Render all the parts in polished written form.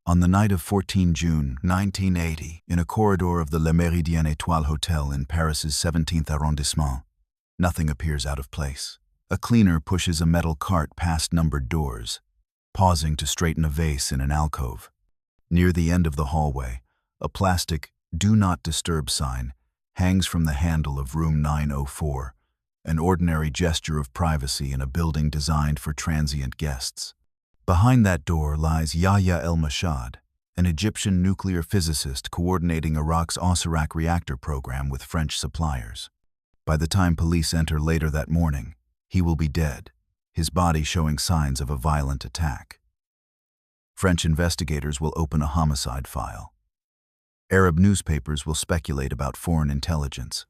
On the night of 14 June 1980, in a corridor of the Le Méridien Étoile Hotel in Paris's 17th arrondissement, nothing appears out of place. A cleaner pushes a metal cart past numbered doors, pausing to straighten a vase in an alcove. Near the end of the hallway, a plastic "Do Not Disturb" sign hangs from the handle of room 904, an ordinary gesture of privacy in a building designed for transient guests. Behind that door lies Yahya el-Mossad, an Egyptian nuclear physicist coordinating Iraq's Osirak reactor program with French suppliers. By the time police enter later that morning, he will be dead, his body showing signs of a violent attack. French investigators will open a homicide file. Arab newspapers will speculate about foreign intelligence.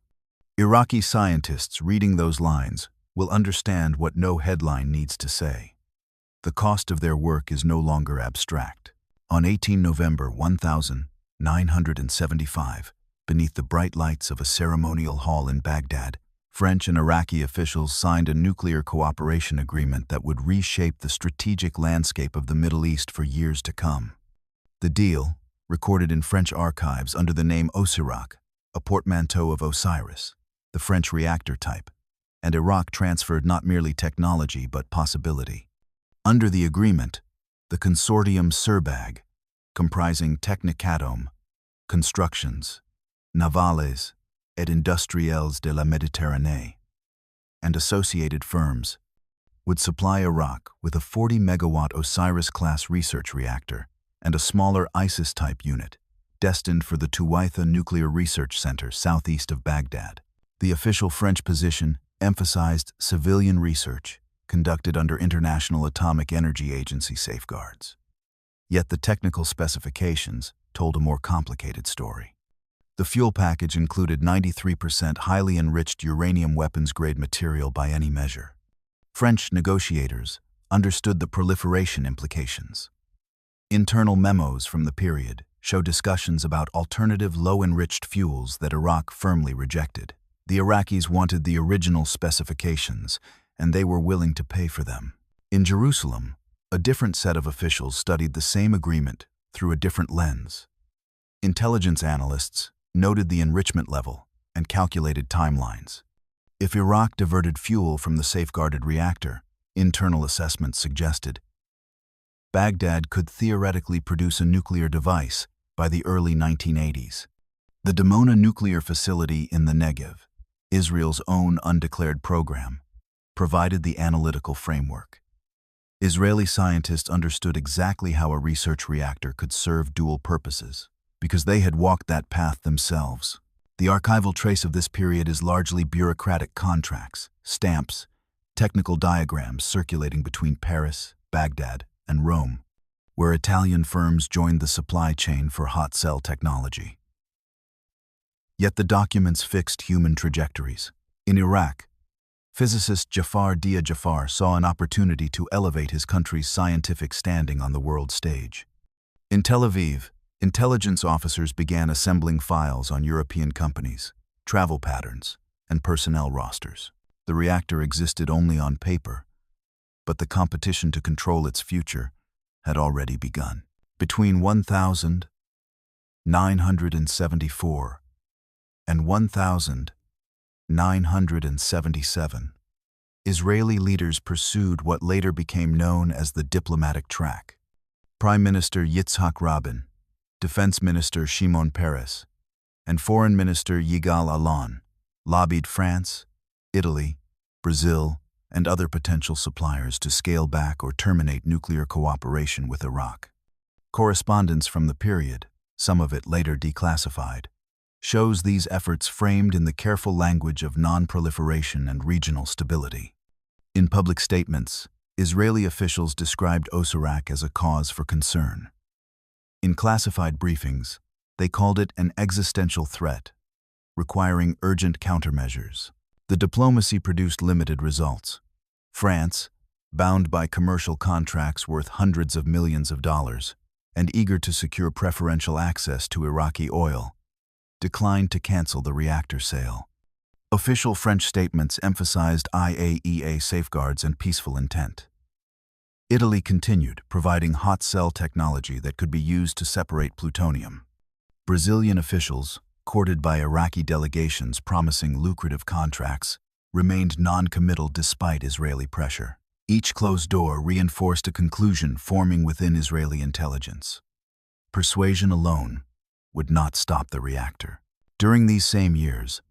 Iraqi scientists reading those lines will understand what no headline needs to say. The cost of their work is no longer abstract. On 18 November 1975, beneath the bright lights of a ceremonial hall in Baghdad, French and Iraqi officials signed a nuclear cooperation agreement that would reshape the strategic landscape of the Middle East for years to come. The deal, recorded in French archives under the name Osirak, a portmanteau of Osiris, the French reactor type, and Iraq transferred not merely technology but possibility. Under the agreement, the consortium Serbag, comprising Technicatome, Constructions, Navales et Industriels de la Méditerranée, and associated firms, would supply Iraq with a 40-megawatt Osiris-class research reactor and a smaller ISIS-type unit, destined for the Tuwaitha Nuclear Research Center southeast of Baghdad. The official French position emphasized civilian research conducted under International Atomic Energy Agency safeguards. Yet the technical specifications told a more complicated story. The fuel package included 93% highly enriched uranium weapons-grade material by any measure. French negotiators understood the proliferation implications. Internal memos from the period show discussions about alternative low-enriched fuels that Iraq firmly rejected. The Iraqis wanted the original specifications, and they were willing to pay for them. In Jerusalem, a different set of officials studied the same agreement through a different lens. Intelligence analysts noted the enrichment level and calculated timelines. If Iraq diverted fuel from the safeguarded reactor, internal assessments suggested, Baghdad could theoretically produce a nuclear device by the early 1980s. The Dimona nuclear facility in the Negev, Israel's own undeclared program, provided the analytical framework. Israeli scientists understood exactly how a research reactor could serve dual purposes, because they had walked that path themselves. The archival trace of this period is largely bureaucratic contracts, stamps, technical diagrams circulating between Paris, Baghdad, and Rome, where Italian firms joined the supply chain for hot cell technology. Yet the documents fixed human trajectories. In Iraq, physicist Jafar Dia Jafar saw an opportunity to elevate his country's scientific standing on the world stage. In Tel Aviv, intelligence officers began assembling files on European companies, travel patterns, and personnel rosters. The reactor existed only on paper, but the competition to control its future had already begun. Between 1974 and 1977, Israeli leaders pursued what later became known as the diplomatic track. Prime Minister Yitzhak Rabin, Defense Minister Shimon Peres, and Foreign Minister Yigal Allon lobbied France, Italy, Brazil, and other potential suppliers to scale back or terminate nuclear cooperation with Iraq. Correspondence from the period, some of it later declassified, shows these efforts framed in the careful language of non-proliferation and regional stability. In public statements, Israeli officials described Osirak as a cause for concern. In classified briefings, they called it an existential threat, requiring urgent countermeasures. The diplomacy produced limited results. France, bound by commercial contracts worth hundreds of millions of dollars and eager to secure preferential access to Iraqi oil, declined to cancel the reactor sale. Official French statements emphasized IAEA safeguards and peaceful intent. Italy continued, providing hot cell technology that could be used to separate plutonium. Brazilian officials, courted by Iraqi delegations promising lucrative contracts, remained non-committal despite Israeli pressure. Each closed door reinforced a conclusion forming within Israeli intelligence. Persuasion alone would not stop the reactor. During these same years,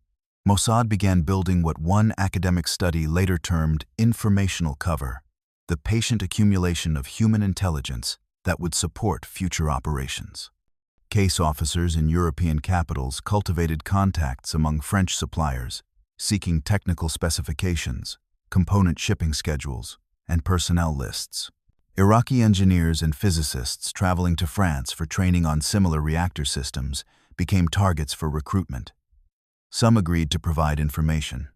Mossad began building what one academic study later termed informational cover, the patient accumulation of human intelligence that would support future operations. Case officers in European capitals cultivated contacts among French suppliers, seeking technical specifications, component shipping schedules, and personnel lists. Iraqi engineers and physicists traveling to France for training on similar reactor systems became targets for recruitment. Some agreed to provide information.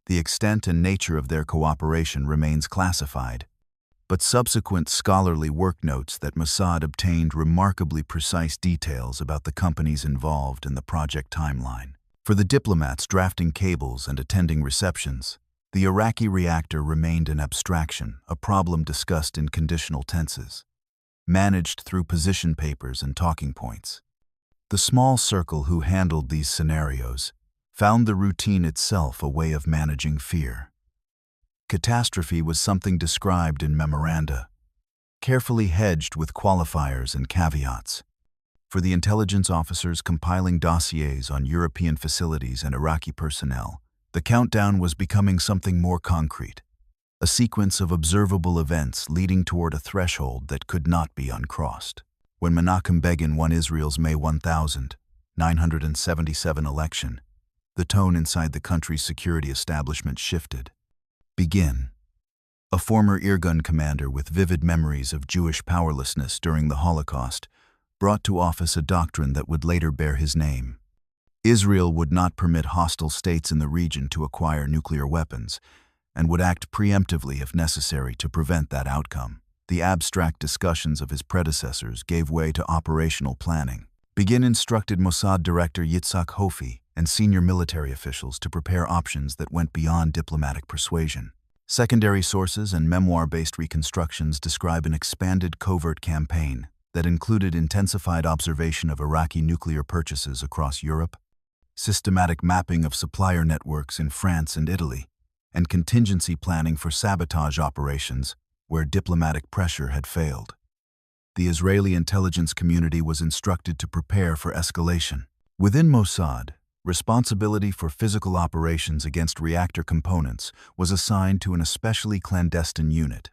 The extent and nature of their cooperation remains classified, but subsequent scholarly work notes that Mossad obtained remarkably precise details about the companies involved in the project timeline. For the diplomats drafting cables and attending receptions, the Iraqi reactor remained an abstraction, a problem discussed in conditional tenses, managed through position papers and talking points. The small circle who handled these scenarios found the routine itself a way of managing fear. Catastrophe was something described in memoranda, carefully hedged with qualifiers and caveats. For the intelligence officers compiling dossiers on European facilities and Iraqi personnel, the countdown was becoming something more concrete, a sequence of observable events leading toward a threshold that could not be uncrossed. When Menachem Begin won Israel's May 1977 election, the tone inside the country's security establishment shifted. Begin, a former Irgun commander with vivid memories of Jewish powerlessness during the Holocaust, brought to office a doctrine that would later bear his name. Israel would not permit hostile states in the region to acquire nuclear weapons, and would act preemptively if necessary to prevent that outcome. The abstract discussions of his predecessors gave way to operational planning. Begin instructed Mossad director Yitzhak Hofi and senior military officials to prepare options that went beyond diplomatic persuasion. Secondary sources and memoir-based reconstructions describe an expanded covert campaign that included intensified observation of Iraqi nuclear purchases across Europe, systematic mapping of supplier networks in France and Italy, and contingency planning for sabotage operations where diplomatic pressure had failed. The Israeli intelligence community was instructed to prepare for escalation. Within Mossad, responsibility for physical operations against reactor components was assigned to an especially clandestine unit.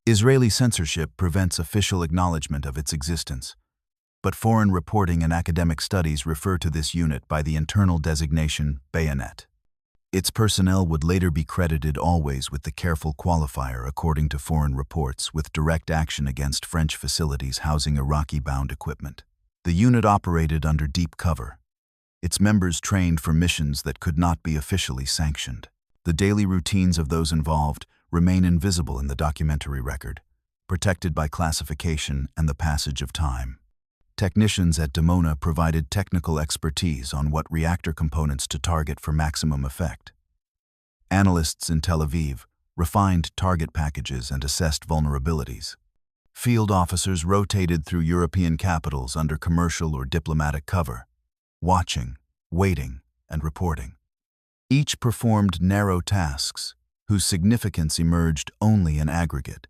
Israeli censorship prevents official acknowledgement of its existence, but foreign reporting and academic studies refer to this unit by the internal designation Bayonet. Its personnel would later be credited always with the careful qualifier, according to foreign reports, with direct action against French facilities housing Iraqi-bound equipment. The unit operated under deep cover, its members trained for missions that could not be officially sanctioned. The daily routines of those involved remain invisible in the documentary record, protected by classification and the passage of time. Technicians at Dimona provided technical expertise on what reactor components to target for maximum effect. Analysts in Tel Aviv refined target packages and assessed vulnerabilities. Field officers rotated through European capitals under commercial or diplomatic cover, watching, waiting, and reporting. Each performed narrow tasks, whose significance emerged only in aggregate.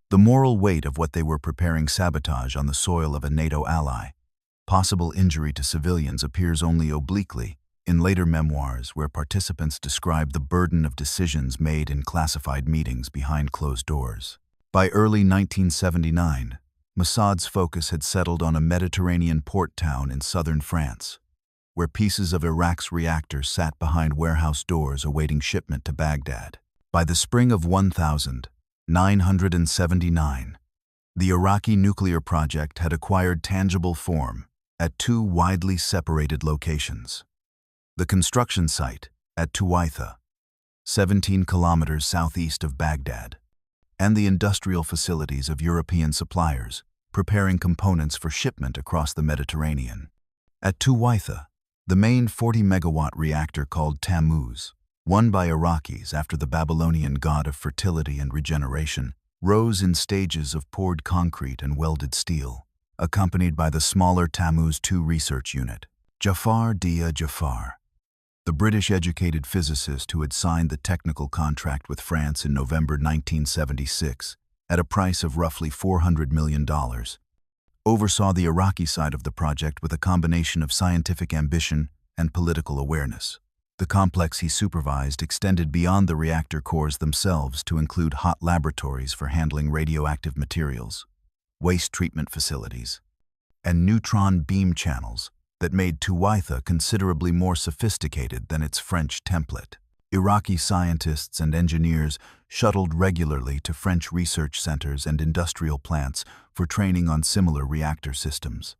The moral weight of what they were preparing sabotage on the soil of a NATO ally, possible injury to civilians, appears only obliquely in later memoirs where participants describe the burden of decisions made in classified meetings behind closed doors. By early 1979, Mossad's focus had settled on a Mediterranean port town in southern France, where pieces of Iraq's reactor sat behind warehouse doors awaiting shipment to Baghdad. By the spring of 1979, the Iraqi nuclear project had acquired tangible form at two widely separated locations. The construction site at Tuwaitha, 17 kilometers southeast of Baghdad, and the industrial facilities of European suppliers preparing components for shipment across the Mediterranean. At Tuwaitha, the main 40-megawatt reactor called Tammuz, won by Iraqis after the Babylonian god of fertility and regeneration, rose in stages of poured concrete and welded steel, accompanied by the smaller Tammuz II research unit. Jafar Dia Jafar, the British-educated physicist who had signed the technical contract with France in November 1976 at a price of roughly $400 million, oversaw the Iraqi side of the project with a combination of scientific ambition and political awareness. The complex he supervised extended beyond the reactor cores themselves to include hot laboratories for handling radioactive materials, waste treatment facilities, and neutron beam channels that made Tuwaitha considerably more sophisticated than its French template. Iraqi scientists and engineers shuttled regularly to French research centers and industrial plants for training on similar reactor systems.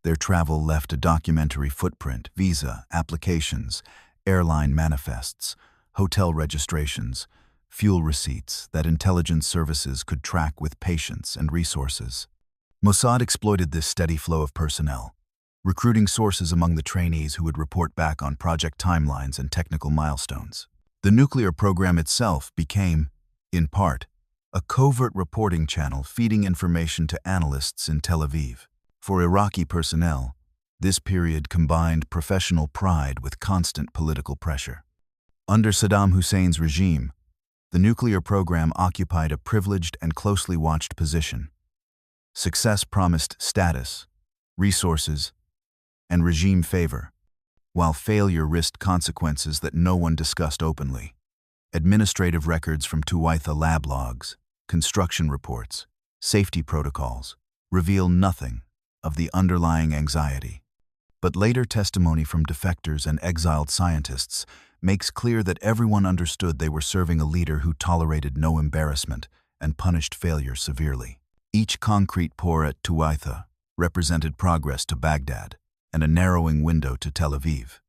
Their travel left a documentary footprint: visa applications, airline manifests, hotel registrations, fuel receipts that intelligence services could track with patience and resources. Mossad exploited this steady flow of personnel, recruiting sources among the trainees who would report back on project timelines and technical milestones. The nuclear program itself became, in part, a covert reporting channel feeding information to analysts in Tel Aviv. For Iraqi personnel, this period combined professional pride with constant political pressure. Under Saddam Hussein's regime, the nuclear program occupied a privileged and closely watched position. Success promised status, resources, and regime favor, while failure risked consequences that no one discussed openly. Administrative records from Tuwaitha lab logs, construction reports, safety protocols reveal nothing of the underlying anxiety. But later testimony from defectors and exiled scientists makes clear that everyone understood they were serving a leader who tolerated no embarrassment and punished failure severely. Each concrete pour at Tuwaitha represented progress to Baghdad and a narrowing window to Tel Aviv.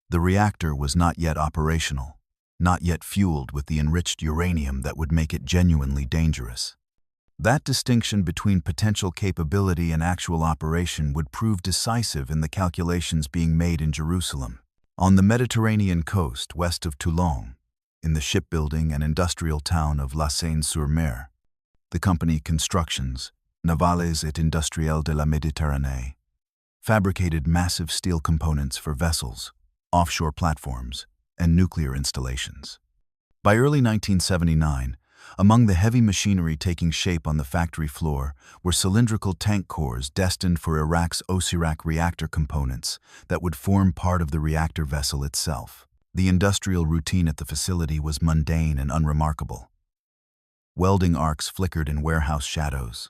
The reactor was not yet operational, not yet fueled with the enriched uranium that would make it genuinely dangerous. That distinction between potential capability and actual operation would prove decisive in the calculations being made in Jerusalem. On the Mediterranean coast west of Toulon, in the shipbuilding and industrial town of La Seine-sur-Mer, the company Constructions, Navales et Industrielles de la Méditerranée, fabricated massive steel components for vessels, offshore platforms, and nuclear installations. By early 1979, among the heavy machinery taking shape on the factory floor were cylindrical tank cores destined for Iraq's Osirak reactor components that would form part of the reactor vessel itself. The industrial routine at the facility was mundane and unremarkable. Welding arcs flickered in warehouse shadows.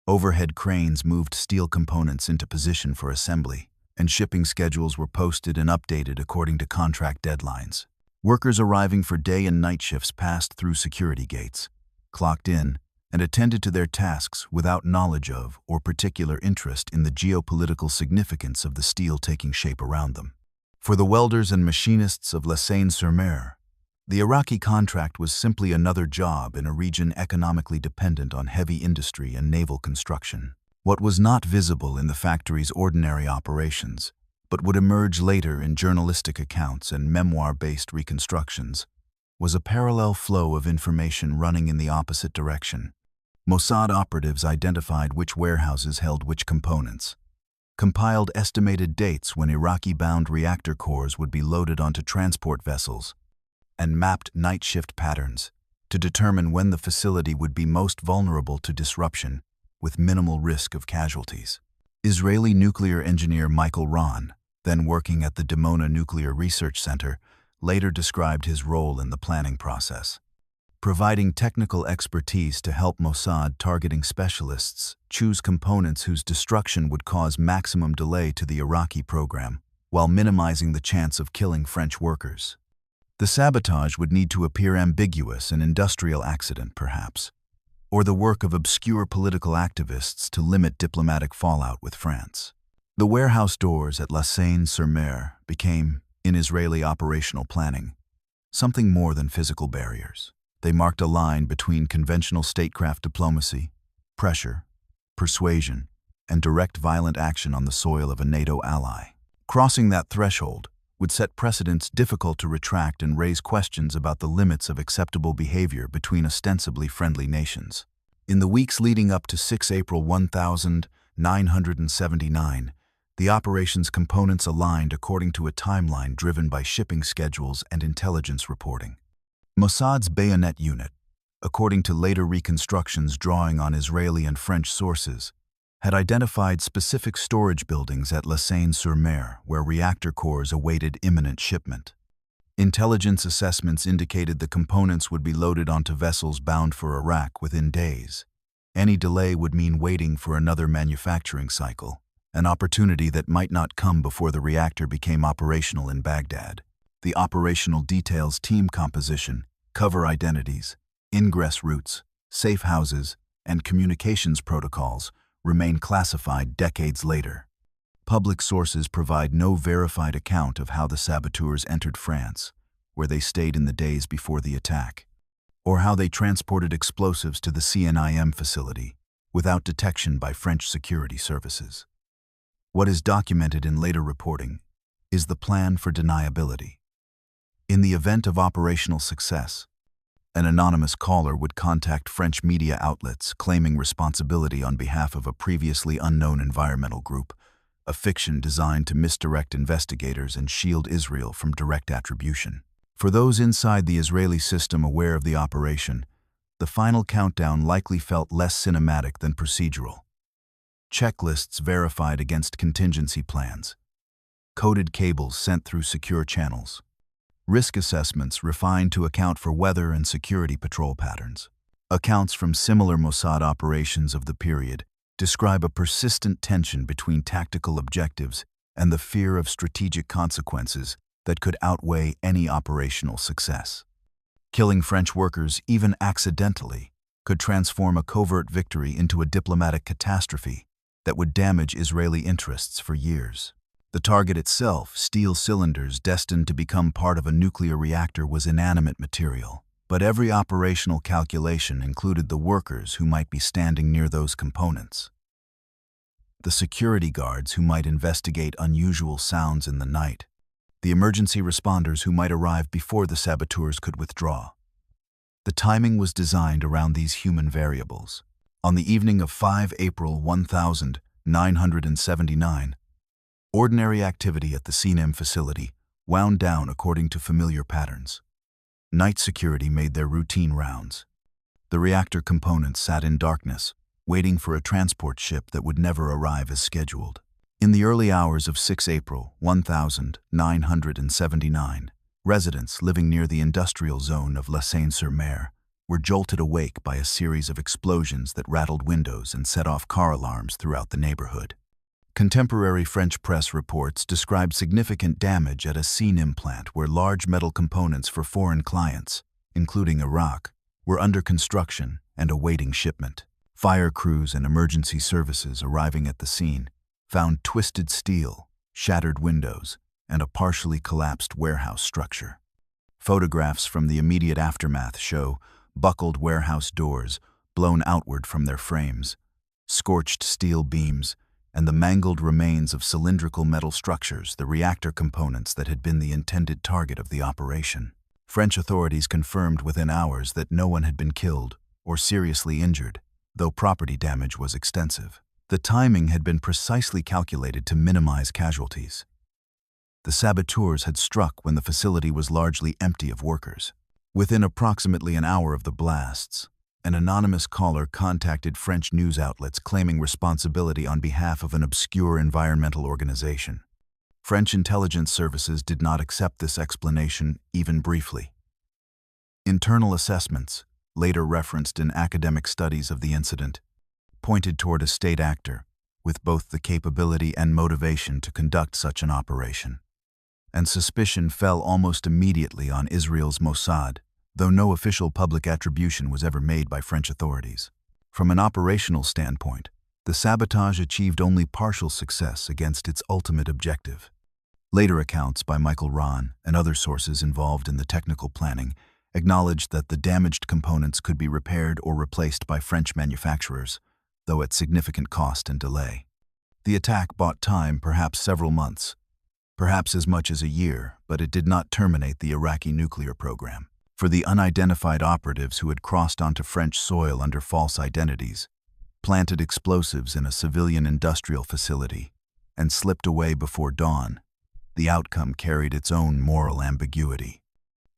Overhead cranes moved steel components into position for assembly, and shipping schedules were posted and updated according to contract deadlines. Workers arriving for day and night shifts passed through security gates, clocked in, and attended to their tasks without knowledge of or particular interest in the geopolitical significance of the steel taking shape around them. For the welders and machinists of La Seine-sur-Mer, the Iraqi contract was simply another job in a region economically dependent on heavy industry and naval construction. What was not visible in the factory's ordinary operations, but would emerge later in journalistic accounts and memoir-based reconstructions, was a parallel flow of information running in the opposite direction. Mossad operatives identified which warehouses held which components, compiled estimated dates when Iraqi-bound reactor cores would be loaded onto transport vessels, and mapped night shift patterns to determine when the facility would be most vulnerable to disruption with minimal risk of casualties. Israeli nuclear engineer Michael Rahn, then working at the Dimona Nuclear Research Center, later described his role in the planning process, providing technical expertise to help Mossad targeting specialists choose components whose destruction would cause maximum delay to the Iraqi program, while minimizing the chance of killing French workers. The sabotage would need to appear ambiguous: an industrial accident, perhaps, or the work of obscure political activists to limit diplomatic fallout with France. The warehouse doors at La Seine-sur-Mer became, in Israeli operational planning, something more than physical barriers. They marked a line between conventional statecraft diplomacy, pressure, persuasion, and direct violent action on the soil of a NATO ally. Crossing that threshold would set precedents difficult to retract and raise questions about the limits of acceptable behavior between ostensibly friendly nations. In the weeks leading up to 6 April 1979, the operation's components aligned according to a timeline driven by shipping schedules and intelligence reporting. Mossad's bayonet unit, according to later reconstructions drawing on Israeli and French sources, had identified specific storage buildings at La Seine-sur-Mer where reactor cores awaited imminent shipment. Intelligence assessments indicated the components would be loaded onto vessels bound for Iraq within days. Any delay would mean waiting for another manufacturing cycle, an opportunity that might not come before the reactor became operational in Baghdad. The operational details, team composition, cover identities, ingress routes, safe houses, and communications protocols remain classified decades later. Public sources provide no verified account of how the saboteurs entered France, where they stayed in the days before the attack, or how they transported explosives to the CNIM facility without detection by French security services. What is documented in later reporting is the plan for deniability. In the event of operational success, an anonymous caller would contact French media outlets claiming responsibility on behalf of a previously unknown environmental group, a fiction designed to misdirect investigators and shield Israel from direct attribution. For those inside the Israeli system aware of the operation, the final countdown likely felt less cinematic than procedural. Checklists verified against contingency plans, coded cables sent through secure channels, risk assessments refined to account for weather and security patrol patterns. Accounts from similar Mossad operations of the period describe a persistent tension between tactical objectives and the fear of strategic consequences that could outweigh any operational success. Killing French workers, even accidentally, could transform a covert victory into a diplomatic catastrophe that would damage Israeli interests for years. The target itself, steel cylinders destined to become part of a nuclear reactor, was inanimate material, but every operational calculation included the workers who might be standing near those components, the security guards who might investigate unusual sounds in the night, the emergency responders who might arrive before the saboteurs could withdraw. The timing was designed around these human variables. On the evening of 5 April 1979, ordinary activity at the CNIM facility wound down according to familiar patterns. Night security made their routine rounds. The reactor components sat in darkness, waiting for a transport ship that would never arrive as scheduled. In the early hours of 6 April 1979, residents living near the industrial zone of La Seine-sur-Mer were jolted awake by a series of explosions that rattled windows and set off car alarms throughout the neighborhood. Contemporary French press reports describe significant damage at a CNIM plant where large metal components for foreign clients, including Iraq, were under construction and awaiting shipment. Fire crews and emergency services arriving at the scene found twisted steel, shattered windows, and a partially collapsed warehouse structure. Photographs from the immediate aftermath show buckled warehouse doors blown outward from their frames, scorched steel beams, and the mangled remains of cylindrical metal structures, the reactor components that had been the intended target of the operation. French authorities confirmed within hours that no one had been killed or seriously injured, though property damage was extensive. The timing had been precisely calculated to minimize casualties. The saboteurs had struck when the facility was largely empty of workers. Within approximately an hour of the blasts, an anonymous caller contacted French news outlets claiming responsibility on behalf of an obscure environmental organization. French intelligence services did not accept this explanation even briefly. Internal assessments, later referenced in academic studies of the incident, pointed toward a state actor with both the capability and motivation to conduct such an operation. And suspicion fell almost immediately on Israel's Mossad, though no official public attribution was ever made by French authorities. From an operational standpoint, the sabotage achieved only partial success against its ultimate objective. Later accounts by Michael Rahn and other sources involved in the technical planning acknowledged that the damaged components could be repaired or replaced by French manufacturers, though at significant cost and delay. The attack bought time, perhaps several months, perhaps as much as a year, but it did not terminate the Iraqi nuclear program. For the unidentified operatives who had crossed onto French soil under false identities, planted explosives in a civilian industrial facility, and slipped away before dawn, the outcome carried its own moral ambiguity.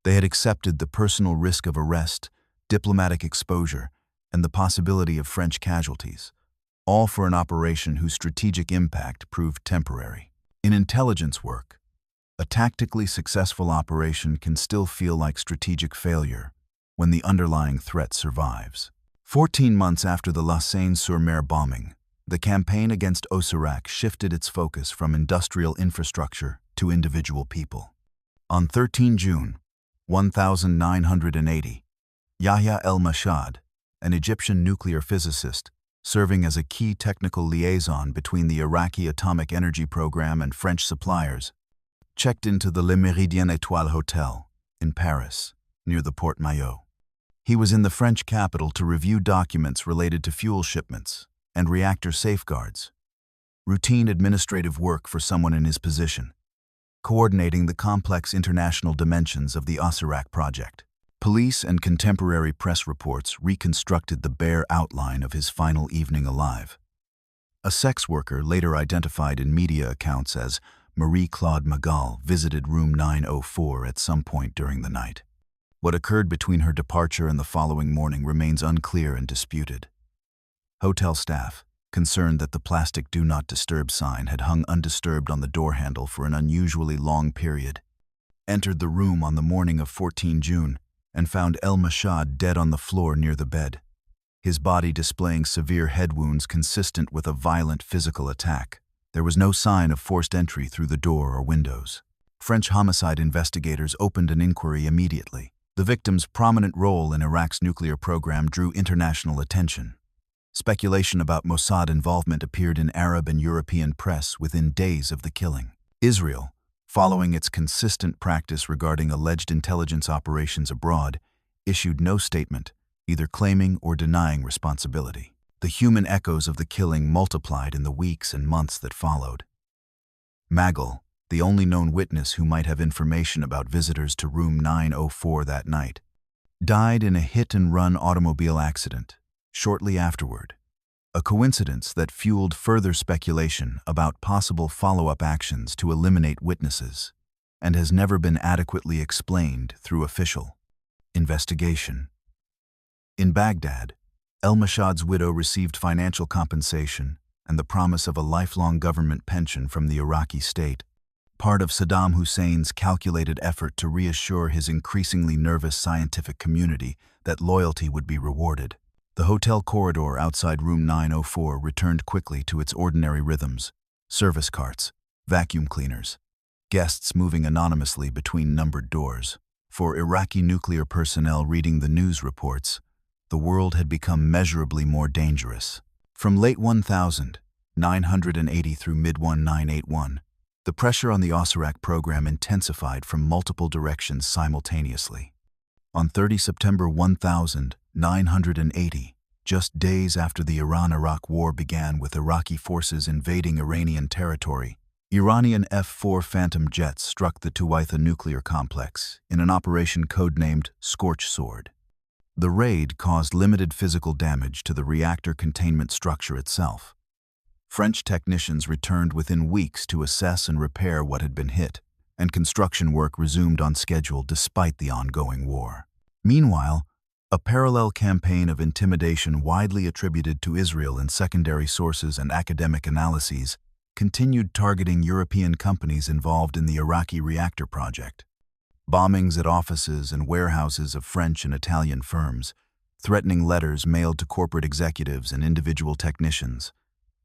They had accepted the personal risk of arrest, diplomatic exposure, and the possibility of French casualties, all for an operation whose strategic impact proved temporary. In intelligence work, a tactically successful operation can still feel like strategic failure when the underlying threat survives. 14 months after the La Seine-sur-Mer bombing, the campaign against Osirak shifted its focus from industrial infrastructure to individual people. On 13 June 1980, Yahya el-Mossad, an Egyptian nuclear physicist, serving as a key technical liaison between the Iraqi atomic energy program and French suppliers, checked into the Le Méridien Étoile Hotel in Paris, near the Porte Maillot. He was in the French capital to review documents related to fuel shipments and reactor safeguards, routine administrative work for someone in his position, coordinating the complex international dimensions of the Osirak project. Police and contemporary press reports reconstructed the bare outline of his final evening alive. A sex worker, later identified in media accounts as Marie-Claude Magal, visited room 904 at some point during the night. What occurred between her departure and the following morning remains unclear and disputed. Hotel staff, concerned that the plastic "Do Not Disturb" sign had hung undisturbed on the door handle for an unusually long period, entered the room on the morning of 14 June and found el-Mossad dead on the floor near the bed, his body displaying severe head wounds consistent with a violent physical attack. There was no sign of forced entry through the door or windows. French homicide investigators opened an inquiry immediately. The victim's prominent role in Iraq's nuclear program drew international attention. Speculation about Mossad involvement appeared in Arab and European press within days of the killing. Israel, following its consistent practice regarding alleged intelligence operations abroad, issued no statement, either claiming or denying responsibility. The human echoes of the killing multiplied in the weeks and months that followed. Magal, the only known witness who might have information about visitors to room 904 that night, died in a hit-and-run automobile accident shortly afterward, a coincidence that fueled further speculation about possible follow-up actions to eliminate witnesses, and has never been adequately explained through official investigation. In Baghdad, el-Mossad's widow received financial compensation and the promise of a lifelong government pension from the Iraqi state, part of Saddam Hussein's calculated effort to reassure his increasingly nervous scientific community that loyalty would be rewarded. The hotel corridor outside room 904 returned quickly to its ordinary rhythms: service carts, vacuum cleaners, guests moving anonymously between numbered doors. For Iraqi nuclear personnel reading the news reports, the world had become measurably more dangerous. From late 1980 through mid-1981, the pressure on the Osirak program intensified from multiple directions simultaneously. On 30 September 1980, just days after the Iran-Iraq War began with Iraqi forces invading Iranian territory, Iranian F-4 Phantom jets struck the Tuwaitha nuclear complex in an operation codenamed Scorch Sword. The raid caused limited physical damage to the reactor containment structure itself. French technicians returned within weeks to assess and repair what had been hit, and construction work resumed on schedule despite the ongoing war. Meanwhile, a parallel campaign of intimidation widely attributed to Israel in secondary sources and academic analyses continued targeting European companies involved in the Iraqi reactor project. Bombings at offices and warehouses of French and Italian firms, threatening letters mailed to corporate executives and individual technicians,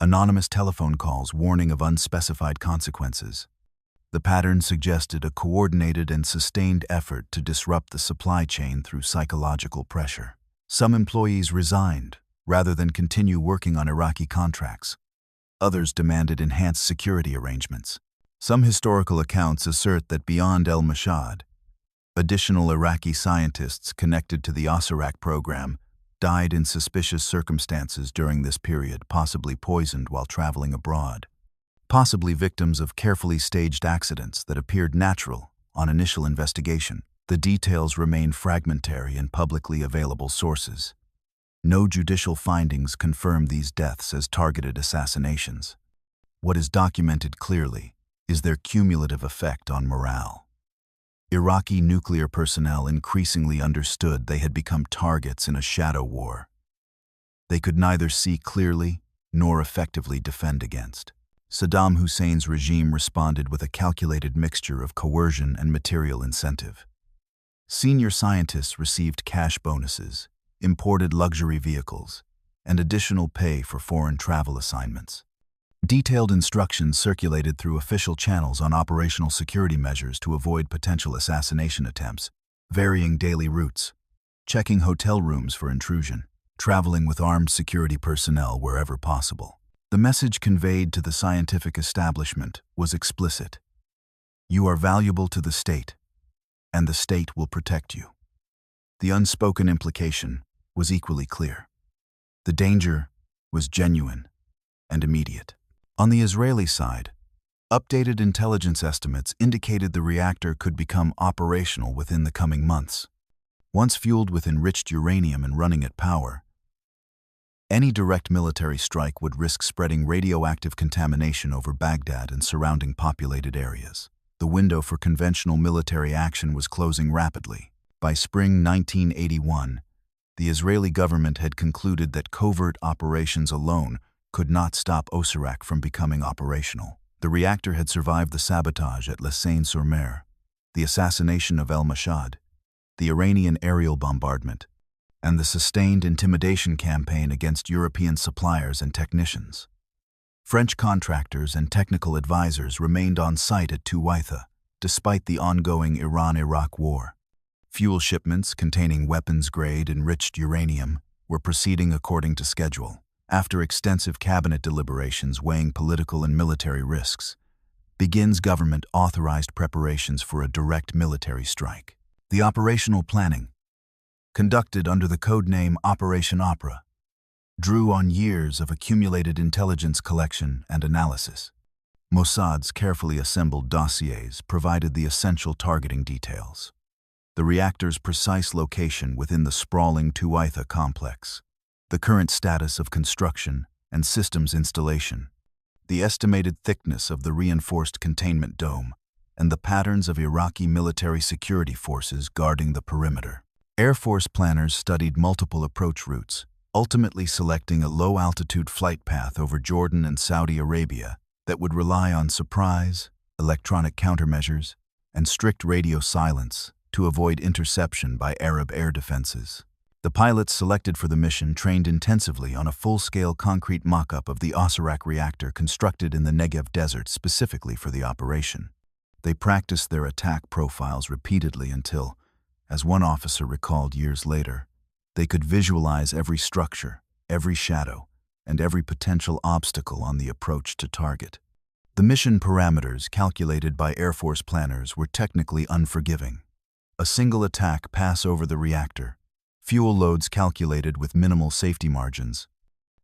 anonymous telephone calls warning of unspecified consequences. The pattern suggested a coordinated and sustained effort to disrupt the supply chain through psychological pressure. Some employees resigned rather than continue working on Iraqi contracts. Others demanded enhanced security arrangements. Some historical accounts assert that beyond el-Mossad, additional Iraqi scientists connected to the Osirak program died in suspicious circumstances during this period, possibly poisoned while traveling abroad. possibly victims of carefully staged accidents that appeared natural on initial investigation. The details remain fragmentary in publicly available sources. No judicial findings confirm these deaths as targeted assassinations. What is documented clearly is their cumulative effect on morale. Iraqi nuclear personnel increasingly understood they had become targets in a shadow war. They could neither see clearly nor effectively defend against. Saddam Hussein's regime responded with a calculated mixture of coercion and material incentive. Senior scientists received cash bonuses, imported luxury vehicles, and additional pay for foreign travel assignments. Detailed instructions circulated through official channels on operational security measures to avoid potential assassination attempts, varying daily routes, checking hotel rooms for intrusion, traveling with armed security personnel wherever possible. The message conveyed to the scientific establishment was explicit. You are valuable to the state, and the state will protect you. The unspoken implication was equally clear. The danger was genuine and immediate. On the Israeli side, updated intelligence estimates indicated the reactor could become operational within the coming months. Once fueled with enriched uranium and running at power, any direct military strike would risk spreading radioactive contamination over Baghdad and surrounding populated areas. The window for conventional military action was closing rapidly. By spring 1981, the Israeli government had concluded that covert operations alone could not stop Osirak from becoming operational. The reactor had survived the sabotage at Les Seine-sur-Mer, the assassination of Mossad, the Iranian aerial bombardment, and the sustained intimidation campaign against European suppliers and technicians. French contractors and technical advisors remained on site at Tuwaitha, despite the ongoing Iran-Iraq war. Fuel shipments containing weapons-grade enriched uranium were proceeding according to schedule. After extensive cabinet deliberations weighing political and military risks, Begin's government authorized preparations for a direct military strike. The operational planning, conducted under the codename Operation Opera, drew on years of accumulated intelligence collection and analysis. Mossad's carefully assembled dossiers provided the essential targeting details. The reactor's precise location within the sprawling Tuwaitha complex, the current status of construction and systems installation, the estimated thickness of the reinforced containment dome, and the patterns of Iraqi military security forces guarding the perimeter. Air Force planners studied multiple approach routes, ultimately selecting a low-altitude flight path over Jordan and Saudi Arabia that would rely on surprise, electronic countermeasures, and strict radio silence to avoid interception by Arab air defenses. The pilots selected for the mission trained intensively on a full-scale concrete mock-up of the Osirak reactor constructed in the Negev desert specifically for the operation. They practiced their attack profiles repeatedly until, as one officer recalled years later, they could visualize every structure, every shadow, and every potential obstacle on the approach to target. The mission parameters calculated by Air Force planners were technically unforgiving. A single attack pass over the reactor, fuel loads calculated with minimal safety margins,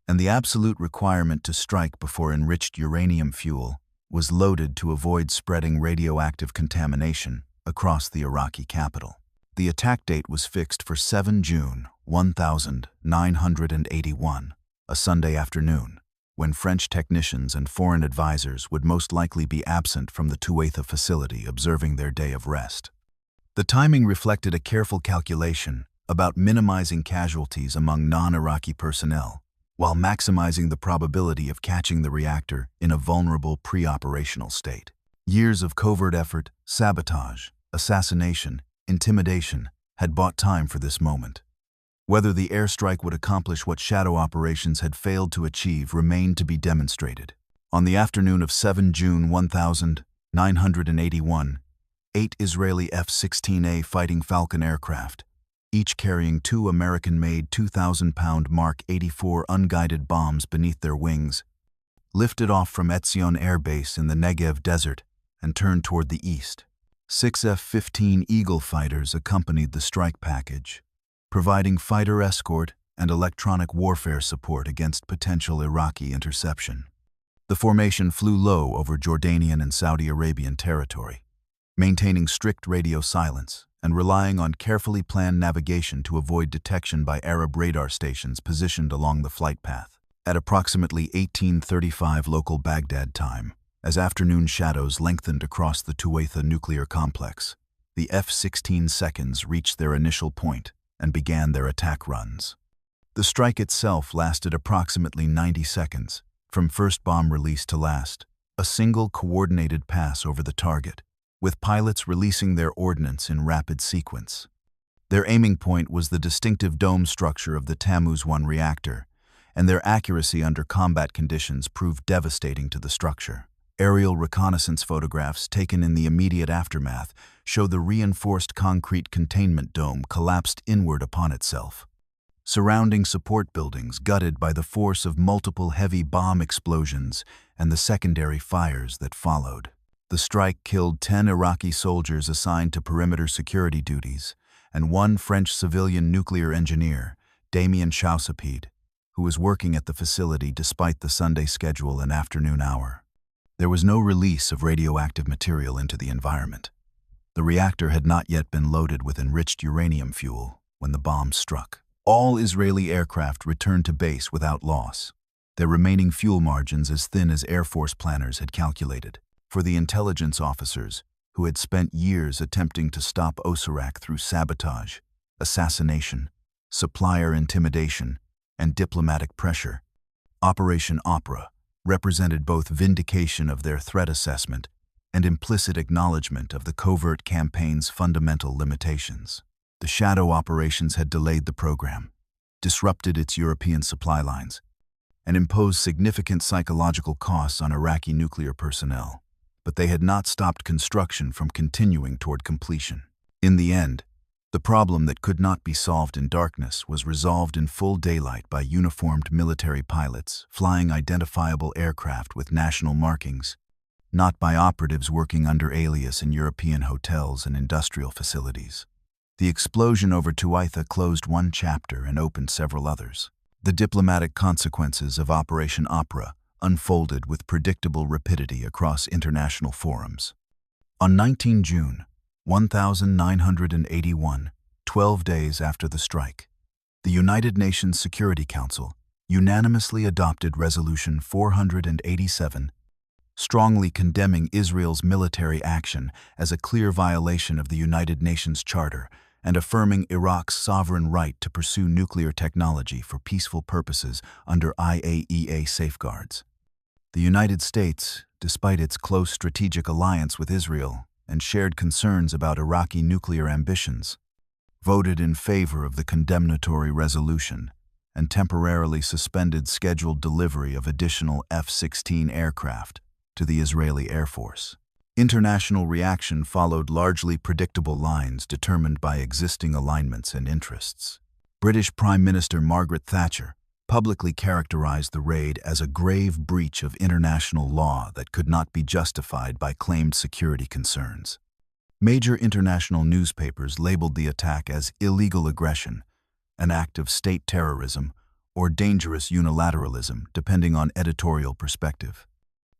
and the absolute requirement to strike before enriched uranium fuel was loaded to avoid spreading radioactive contamination across the Iraqi capital. The attack date was fixed for 7 June 1981, a Sunday afternoon, when French technicians and foreign advisors would most likely be absent from the Tuwaitha facility observing their day of rest. The timing reflected a careful calculation about minimizing casualties among non-Iraqi personnel, while maximizing the probability of catching the reactor in a vulnerable pre-operational state. Years of covert effort, sabotage, assassination, intimidation had bought time for this moment. Whether the airstrike would accomplish what shadow operations had failed to achieve remained to be demonstrated. On the afternoon of 7 June 1981, 8 Israeli F-16A Fighting Falcon aircraft, each carrying 2 American-made 2,000-pound Mark 84 unguided bombs beneath their wings, lifted off from Etzion Air Base in the Negev Desert and turned toward the east. 6 F-15 Eagle fighters accompanied the strike package, providing fighter escort and electronic warfare support against potential Iraqi interception. The formation flew low over Jordanian and Saudi Arabian territory, maintaining strict radio silence and relying on carefully planned navigation to avoid detection by Arab radar stations positioned along the flight path. At approximately 1835 local Baghdad time, as afternoon shadows lengthened across the Tuwaitha nuclear complex, the F-16 seconds reached their initial point and began their attack runs. The strike itself lasted approximately 90 seconds, from first bomb release to last, a single coordinated pass over the target, with pilots releasing their ordnance in rapid sequence. Their aiming point was the distinctive dome structure of the Tammuz-1 reactor, and their accuracy under combat conditions proved devastating to the structure. Aerial reconnaissance photographs taken in the immediate aftermath show the reinforced concrete containment dome collapsed inward upon itself. Surrounding support buildings gutted by the force of multiple heavy bomb explosions and the secondary fires that followed. The strike killed 10 Iraqi soldiers assigned to perimeter security duties and 1 French civilian nuclear engineer, Damien Chaussepid, who was working at the facility despite the Sunday schedule and afternoon hour. There was no release of radioactive material into the environment. The reactor had not yet been loaded with enriched uranium fuel when the bomb struck. All Israeli aircraft returned to base without loss, their remaining fuel margins as thin as Air Force planners had calculated. For the intelligence officers, who had spent years attempting to stop Osirak through sabotage, assassination, supplier intimidation, and diplomatic pressure, Operation Opera represented both vindication of their threat assessment and implicit acknowledgement of the covert campaign's fundamental limitations. The shadow operations had delayed the program, disrupted its European supply lines, and imposed significant psychological costs on Iraqi nuclear personnel, but they had not stopped construction from continuing toward completion. In the end, the problem that could not be solved in darkness was resolved in full daylight by uniformed military pilots flying identifiable aircraft with national markings, not by operatives working under alias in European hotels and industrial facilities. The explosion over Tuwaitha closed one chapter and opened several others. The diplomatic consequences of Operation Opera unfolded with predictable rapidity across international forums. On 19 June 1981, 12 days after the strike, the United Nations Security Council unanimously adopted Resolution 487, strongly condemning Israel's military action as a clear violation of the United Nations Charter and affirming Iraq's sovereign right to pursue nuclear technology for peaceful purposes under IAEA safeguards. The United States, despite its close strategic alliance with Israel and shared concerns about Iraqi nuclear ambitions, voted in favor of the condemnatory resolution and temporarily suspended scheduled delivery of additional F-16 aircraft to the Israeli Air Force. International reaction followed largely predictable lines determined by existing alignments and interests. British Prime Minister Margaret Thatcher publicly characterized the raid as a grave breach of international law that could not be justified by claimed security concerns. Major international newspapers labeled the attack as illegal aggression, an act of state terrorism, or dangerous unilateralism, depending on editorial perspective.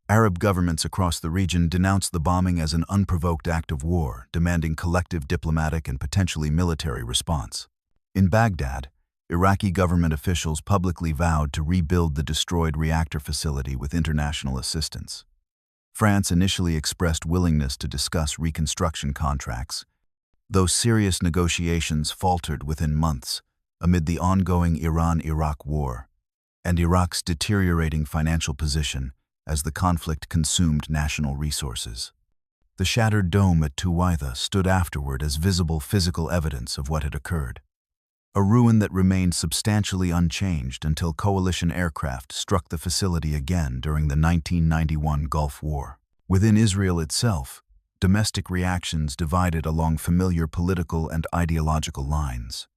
Arab governments across the region denounced the bombing as an unprovoked act of war, demanding collective diplomatic and potentially military response. In Baghdad, Iraqi government officials publicly vowed to rebuild the destroyed reactor facility with international assistance. France initially expressed willingness to discuss reconstruction contracts, though serious negotiations faltered within months amid the ongoing Iran-Iraq war and Iraq's deteriorating financial position as the conflict consumed national resources. The shattered dome at Tuwaitha stood afterward as visible physical evidence of what had occurred, a ruin that remained substantially unchanged until coalition aircraft struck the facility again during the 1991 Gulf War. Within Israel itself, domestic reactions divided along familiar political and ideological lines.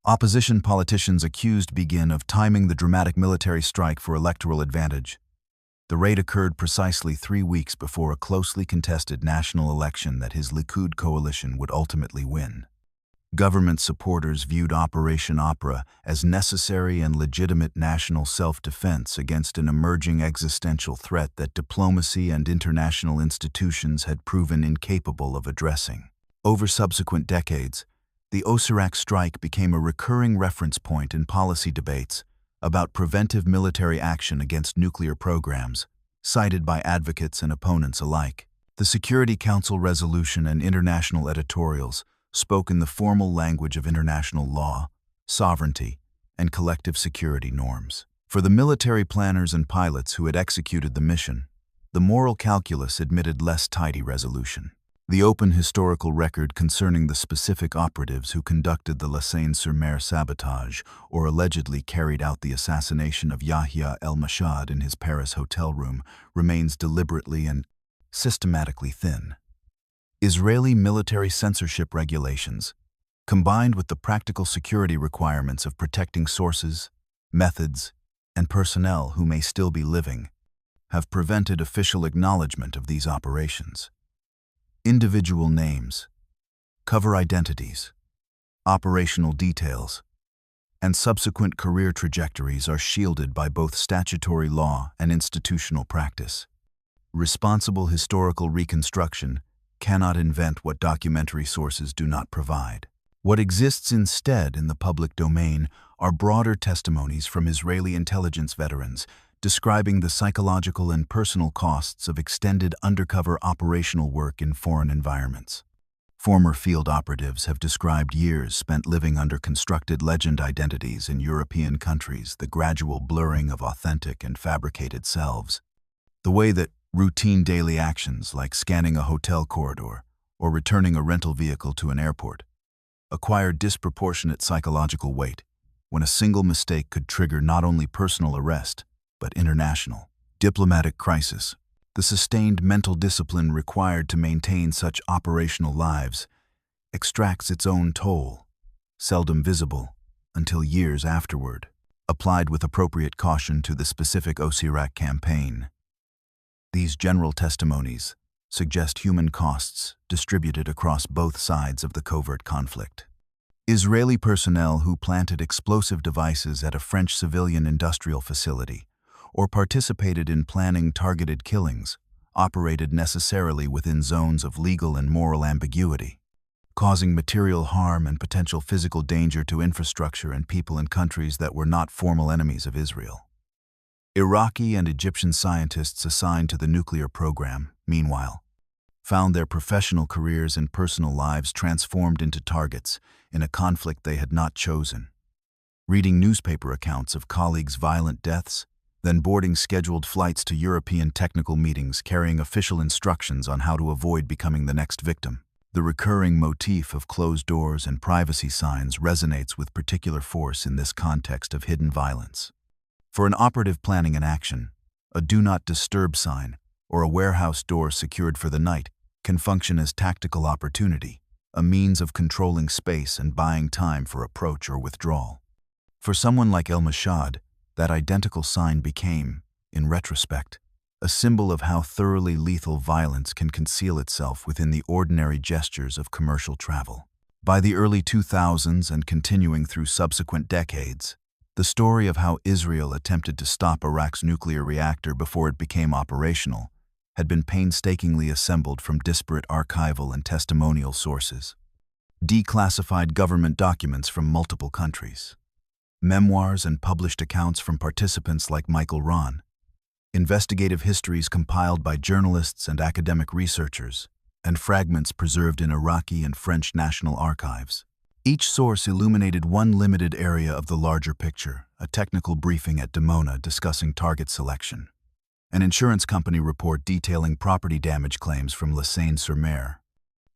Opposition politicians accused Begin of timing the dramatic military strike for electoral advantage. The raid occurred precisely 3 weeks before a closely contested national election that his Likud coalition would ultimately win. Government supporters viewed Operation Opera as necessary and legitimate national self-defense against an emerging existential threat that diplomacy and international institutions had proven incapable of addressing. Over subsequent decades, the Osirak strike became a recurring reference point in policy debates about preventive military action against nuclear programs, cited by advocates and opponents alike. The Security Council resolution and international editorials spoke in the formal language of international law, sovereignty, and collective security norms. For the military planners and pilots who had executed the mission, the moral calculus admitted less tidy resolution. The open historical record concerning the specific operatives who conducted the Lausanne-sur-Mer sabotage or allegedly carried out the assassination of Yahya el-Mossad in his Paris hotel room remains deliberately and systematically thin. Israeli military censorship regulations, combined with the practical security requirements of protecting sources, methods, and personnel who may still be living, have prevented official acknowledgement of these operations. Individual names, cover identities, operational details, and subsequent career trajectories are shielded by both statutory law and institutional practice. Responsible historical reconstruction cannot invent what documentary sources do not provide. What exists instead in the public domain are broader testimonies from Israeli intelligence veterans describing the psychological and personal costs of extended undercover operational work in foreign environments. Former field operatives have described years spent living under constructed legend identities in European countries, the gradual blurring of authentic and fabricated selves. The way that routine daily actions like scanning a hotel corridor or returning a rental vehicle to an airport acquire disproportionate psychological weight when a single mistake could trigger not only personal arrest, but international, diplomatic crisis. The sustained mental discipline required to maintain such operational lives extracts its own toll, seldom visible until years afterward, applied with appropriate caution to the specific Osirak campaign. These general testimonies suggest human costs distributed across both sides of the covert conflict. Israeli personnel who planted explosive devices at a French civilian industrial facility or participated in planning targeted killings operated necessarily within zones of legal and moral ambiguity, causing material harm and potential physical danger to infrastructure and people in countries that were not formal enemies of Israel. Iraqi and Egyptian scientists assigned to the nuclear program, meanwhile, found their professional careers and personal lives transformed into targets in a conflict they had not chosen. Reading newspaper accounts of colleagues' violent deaths, then boarding scheduled flights to European technical meetings carrying official instructions on how to avoid becoming the next victim. The recurring motif of closed doors and privacy signs resonates with particular force in this context of hidden violence. For an operative planning an action, a do not disturb sign or a warehouse door secured for the night can function as tactical opportunity, a means of controlling space and buying time for approach or withdrawal. For someone like el-Mossad, that identical sign became, in retrospect, a symbol of how thoroughly lethal violence can conceal itself within the ordinary gestures of commercial travel. By the early 2000s and continuing through subsequent decades, the story of how Israel attempted to stop Iraq's nuclear reactor before it became operational had been painstakingly assembled from disparate archival and testimonial sources. Declassified government documents from multiple countries, memoirs and published accounts from participants like Michael Rahn, investigative histories compiled by journalists and academic researchers, and fragments preserved in Iraqi and French national archives. Each source illuminated one limited area of the larger picture, a technical briefing at Dimona discussing target selection, an insurance company report detailing property damage claims from Lausanne-sur-Mer,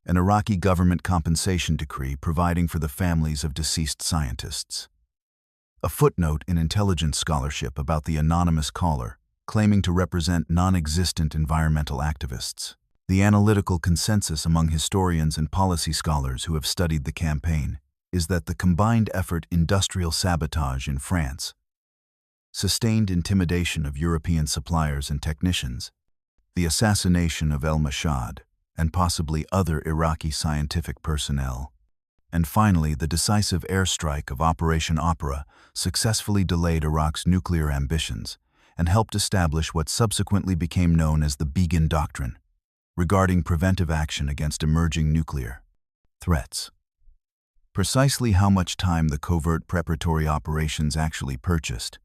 an Iraqi government compensation decree providing for the families of deceased scientists, a footnote in intelligence scholarship about the anonymous caller claiming to represent non-existent environmental activists. The analytical consensus among historians and policy scholars who have studied the campaign is that the combined effort industrial sabotage in France, sustained intimidation of European suppliers and technicians, the assassination of el-Mossad, and possibly other Iraqi scientific personnel, And finally, the decisive airstrike of Operation Opera successfully delayed Iraq's nuclear ambitions and helped establish what subsequently became known as the Begin Doctrine, regarding preventive action against emerging nuclear threats. Precisely how much time the covert preparatory operations actually purchased,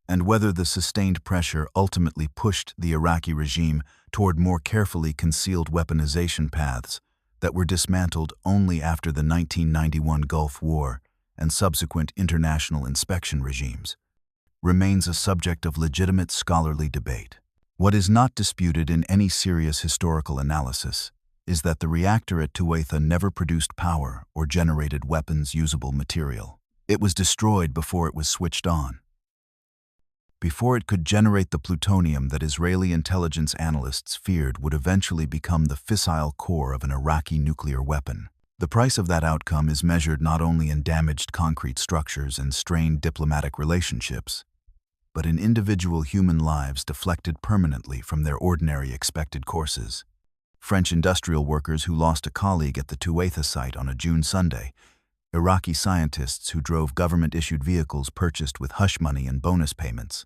and whether the sustained pressure ultimately pushed the Iraqi regime toward more carefully concealed weaponization paths that were dismantled only after the 1991 Gulf War and subsequent international inspection regimes, remains a subject of legitimate scholarly debate. What is not disputed in any serious historical analysis is that the reactor at Tuatha never produced power or generated weapons-usable material. It was destroyed before it was switched on, before it could generate the plutonium that Israeli intelligence analysts feared would eventually become the fissile core of an Iraqi nuclear weapon. The price of that outcome is measured not only in damaged concrete structures and strained diplomatic relationships, but in individual human lives deflected permanently from their ordinary expected courses. French industrial workers who lost a colleague at the Tuatha site on a June Sunday, Iraqi scientists who drove government-issued vehicles purchased with hush money and bonus payments,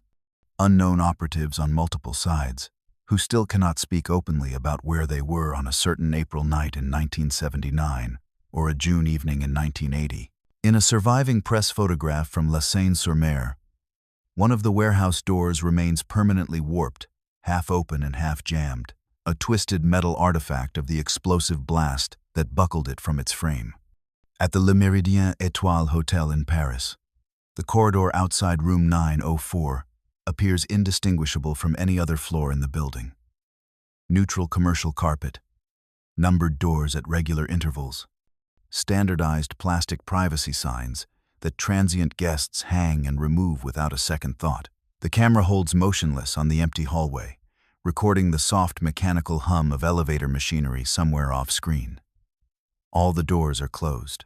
unknown operatives on multiple sides, who still cannot speak openly about where they were on a certain April night in 1979 or a June evening in 1980. In a surviving press photograph from La Seine-sur-Mer, one of the warehouse doors remains permanently warped, half open and half jammed, a twisted metal artifact of the explosive blast that buckled it from its frame. At the Le Méridien Étoile Hotel in Paris, the corridor outside room 904 appears indistinguishable from any other floor in the building. Neutral commercial carpet, numbered doors at regular intervals, standardized plastic privacy signs that transient guests hang and remove without a second thought. The camera holds motionless on the empty hallway, recording the soft mechanical hum of elevator machinery somewhere off-screen. All the doors are closed.